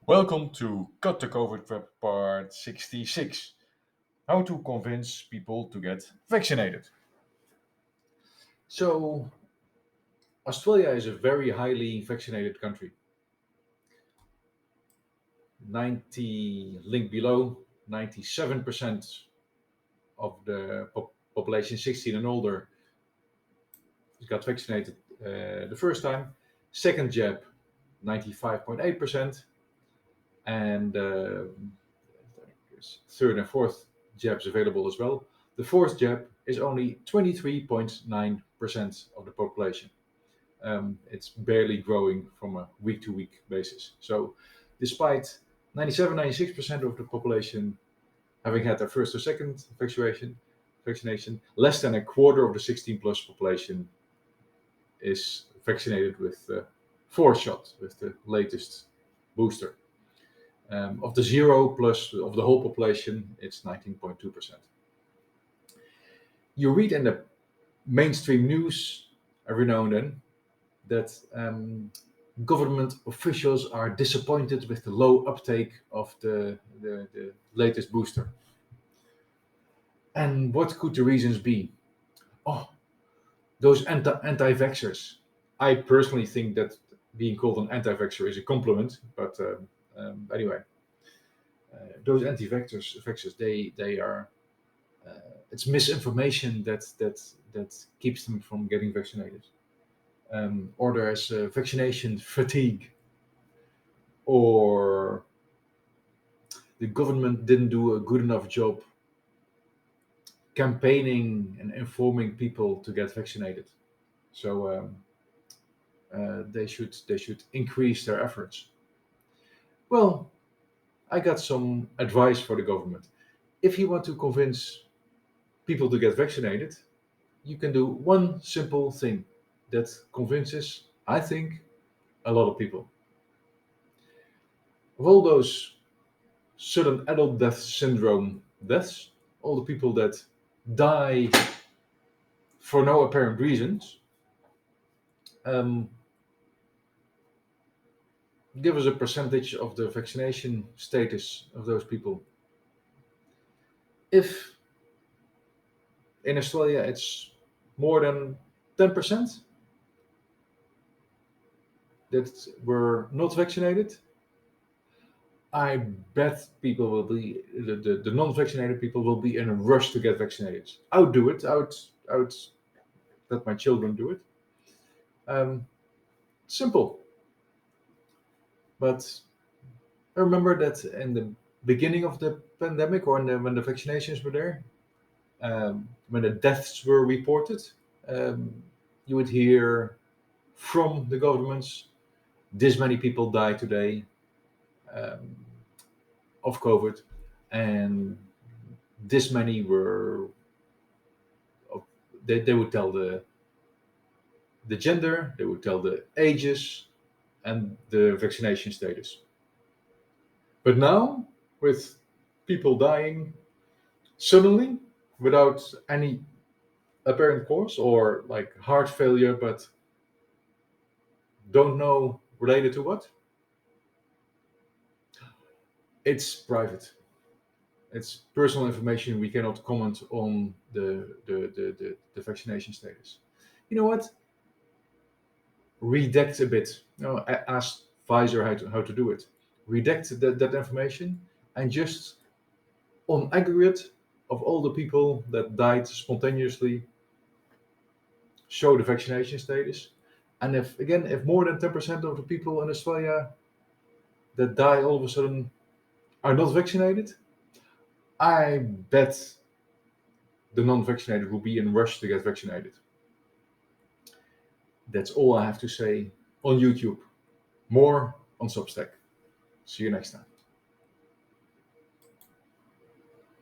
Welcome to Cut the COVID Prep Part 66. How to convince people to get vaccinated. So, Australia is a very highly vaccinated country. 90, link below, 97% of the population 16 and older got vaccinated the first time. Second jab, 95.8%. And third and fourth jabs available as well. The fourth jab is only 23.9% of the population. It's barely growing from a week to week basis. So, despite 97, 96% of the population having had their first or second vaccination, less than a quarter of the 16 plus population is vaccinated with the fourth shot, with the latest booster. Of the 0 plus of the whole population, it's 19.2%. You read in the mainstream news every now and then that government officials are disappointed with the low uptake of the latest booster. And what could the reasons be? Oh, those anti-vaxxers. I personally think that being called an anti-vaxxer is a compliment, but anyway, those anti-vaxxers, they are. It's misinformation that keeps them from getting vaccinated. Or there's vaccination fatigue, or the government didn't do a good enough job campaigning and informing people to get vaccinated. So they should increase their efforts. Well, I got some advice for the government. If you want to convince people to get vaccinated, you can do one simple thing that convinces, I think, a lot of people. Of all those sudden adult death syndrome deaths, all the people that die for no apparent reasons, um, give us a percentage of the vaccination status of those people. If in Australia it's more than 10% that were not vaccinated, I bet people will be the non-vaccinated people will be in a rush to get vaccinated. I would do it. I would let my children do it. Um, Simple, but I remember that in the beginning of the pandemic, or when the vaccinations were there, when the deaths were reported, um, you would hear from the governments, this many people die today um, of COVID, and this many were. They would tell the gender, they would tell the ages, and the vaccination status. But now, with people dying suddenly without any apparent cause, or like heart failure, but don't know related to what, it's private. It's personal information. We cannot comment on the vaccination status. You know what? Redact a bit. No, ask Pfizer how to do it. Redact that information, and just on aggregate of all the people that died spontaneously, show the vaccination status. And if more than 10% of the people in Australia that die all of a sudden are not vaccinated, I bet the non-vaccinated will be in rush to get vaccinated. That's all I have to say on YouTube. More on Substack. See you next time.